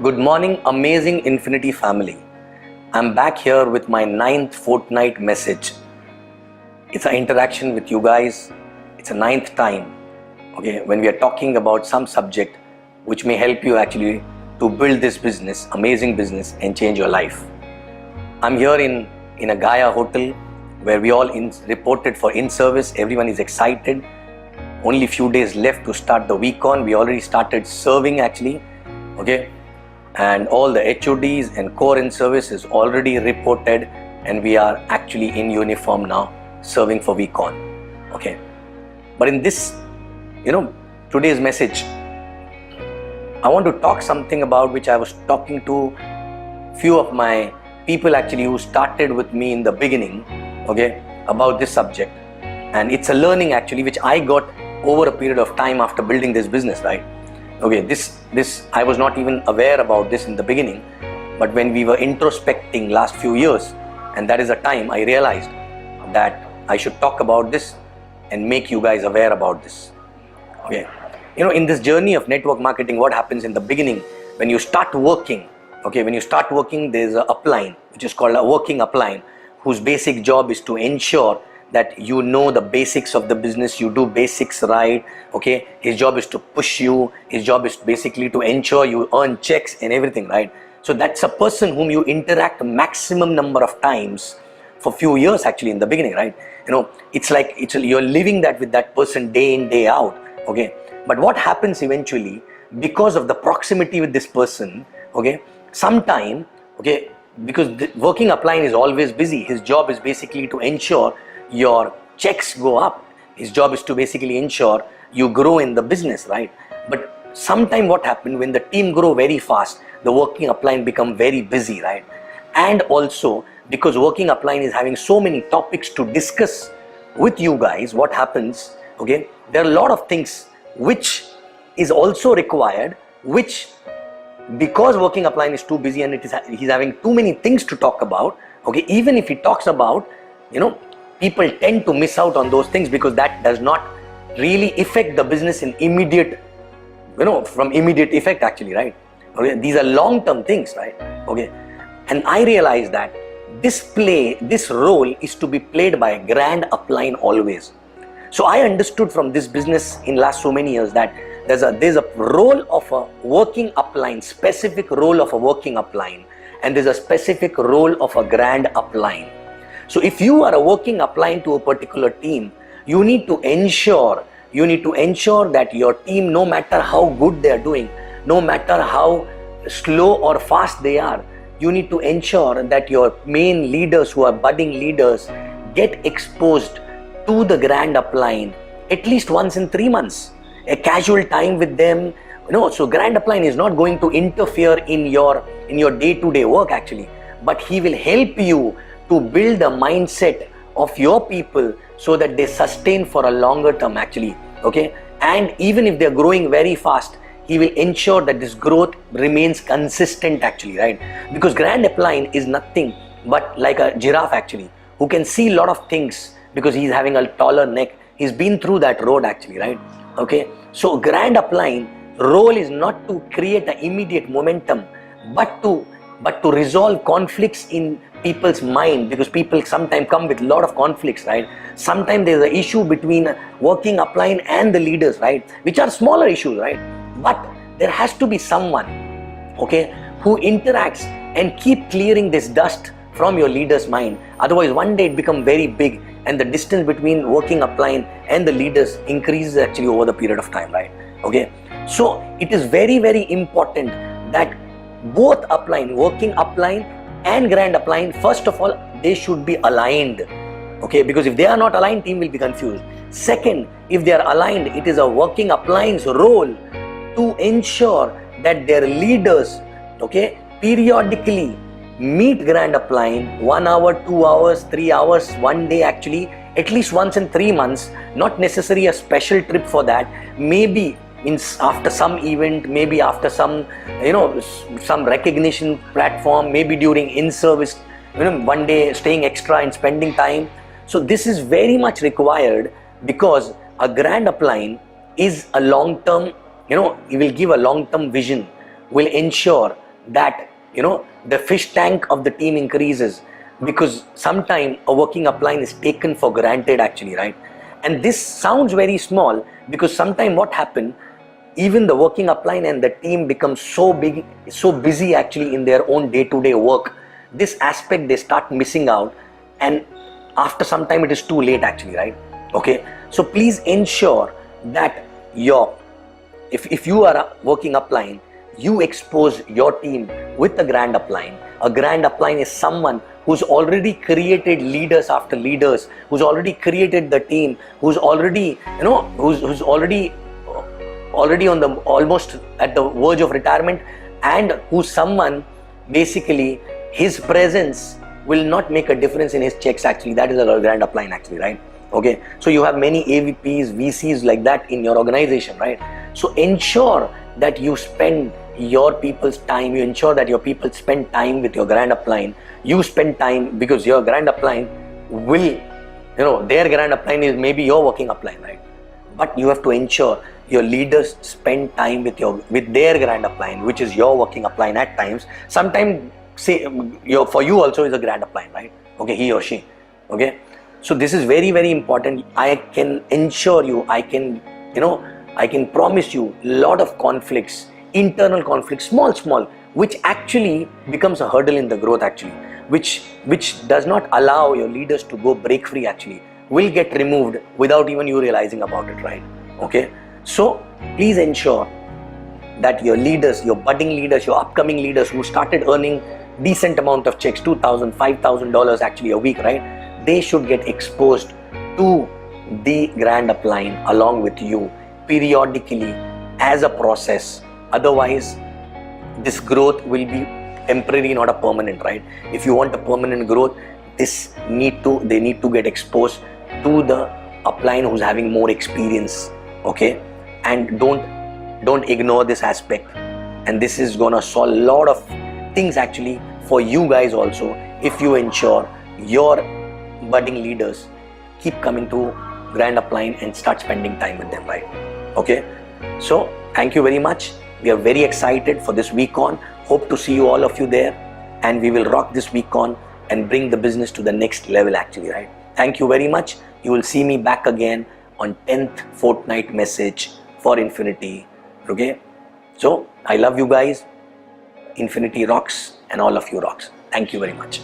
Good morning, amazing Infiniti family. I'm back here with my 9th fortnight message. It's an interaction with you guys. It's a 9th time, okay, when we are talking about some subject which may help you actually to build this business, amazing business, and change your life. I'm here in a Gaia hotel where we all reported for in-service. Everyone is excited. Only few days left to start the week on. We already started serving actually, okay? And all the HODs and core in-service is already reported, and we are actually in uniform now, serving for week on, okay? But in this, today's message, I want to talk something about which I was talking to few of my people actually who started with me in the beginning, okay, about this subject. And it's a learning actually which I got over a period of time after building this business, right? Okay, this I was not even aware about this in the beginning, but when we were introspecting last few years, and that is the time I realized that I should talk about this and make you guys aware about this. Okay, in this journey of network marketing, what happens in the beginning when you start working? Okay, when you start working, there's a upline which is called a working upline, whose basic job is to ensure that you know the basics of the business, you do basics right, okay? His job is to push you, his job is basically to ensure you earn checks and everything, right? So that's a person whom you interact maximum number of times for few years actually in the beginning, right? It's like you're living that with that person day in, day out, okay? But what happens eventually, because of the proximity with this person, okay, sometime, okay, because the working upline is always busy, his job is basically to ensure your checks go up. His job is to basically ensure you grow in the business, right? But sometime what happened when the team grow very fast, the working upline become very busy, right? And also because working upline is having so many topics to discuss with you guys, what happens, okay, there are a lot of things which is also required, which because working upline is too busy and he's having too many things to talk about, okay, even if he talks about, people tend to miss out on those things because that does not really affect the business in immediate, from immediate effect actually, right? Okay, these are long-term things, right? Okay, and I realized that this role is to be played by a grand upline always. So I understood from this business in last so many years that there's a role of a working upline, specific role of a working upline, and there's a specific role of a grand upline. So if you are a working upline to a particular team, you need to ensure that your team, no matter how good they are doing, no matter how slow or fast they are, you need to ensure that your main leaders who are budding leaders get exposed to the grand upline at least once in 3 months, a casual time with them. So grand upline is not going to interfere in your day-to-day work actually, but he will help you to build the mindset of your people so that they sustain for a longer term actually, okay? And even if they're growing very fast, he will ensure that this growth remains consistent actually, right? Because grand upline is nothing but like a giraffe actually, who can see a lot of things because he's having a taller neck. He's been through that road actually, right? Okay, so grand upline role is not to create an immediate momentum, but to resolve conflicts in people's mind, because people sometimes come with a lot of conflicts, right? Sometimes there's an issue between working upline and the leaders, right? Which are smaller issues, right? But there has to be someone, okay, who interacts and keep clearing this dust from your leader's mind. Otherwise, one day it becomes very big and the distance between working upline and the leaders increases actually over the period of time, right? Okay, so it is very, very important that both upline, working upline and grand upline, first of all, they should be aligned, okay? Because if they are not aligned, team will be confused. Second, if they are aligned, it is a working upline's role to ensure that their leaders, okay, periodically meet grand upline 1 hour, 2 hours, 3 hours, 1 day actually, at least once in 3 months, not necessarily a special trip for that, maybe after some event, maybe after some recognition platform, maybe during in-service, 1 day staying extra and spending time. So this is very much required because a grand upline is a long-term, he will give a long-term vision, will ensure that the fish tank of the team increases, because sometimes a working upline is taken for granted actually, right? And this sounds very small, because sometimes what happens, even the working upline and the team becomes so busy actually in their own day-to-day work, this aspect they start missing out, and after some time it is too late actually, right? Okay, so please ensure that if you are a working upline, you expose your team with a grand upline. A grand upline is someone who's already created leaders after leaders, who's already created the team, who's already who's already on the almost at the verge of retirement, and who's someone basically his presence will not make a difference in his checks actually. That is a grand upline actually, right? Okay, so you have many AVPs, VCs like that in your organization, right? So ensure that you spend your people's time, you ensure that your people spend time with your grand upline. You spend time, because your grand upline will, their grand upline is maybe your working upline, right? But you have to ensure your leaders spend time with their grand upline, which is your working upline at times. Sometimes, say, for you also is a grand upline, right? Okay, he or she. Okay, so this is very, very important. I can ensure you, I can promise you lot of conflicts, internal conflicts, small, which actually becomes a hurdle in the growth actually, which does not allow your leaders to go break free actually, will get removed without even you realizing about it, right? Okay, so please ensure that your leaders, your budding leaders, your upcoming leaders who started earning decent amount of checks, $2,000, $5,000 actually a week, right? They should get exposed to the grand upline along with you periodically as a process. Otherwise, this growth will be temporary, not a permanent, right? If you want a permanent growth, they need to get exposed to the upline who's having more experience, okay? And don't ignore this aspect. And this is gonna solve a lot of things actually for you guys also, if you ensure your budding leaders keep coming to grand upline and start spending time with them, right? Okay, so thank you very much. We are very excited for this week on. Hope to see you, all of you there, and we will rock this week on and bring the business to the next level actually, right? Thank you very much. You will see me back again on 10th fortnight message for Infiniti. Okay, so I love you guys. Infiniti rocks and all of you rocks. Thank you very much.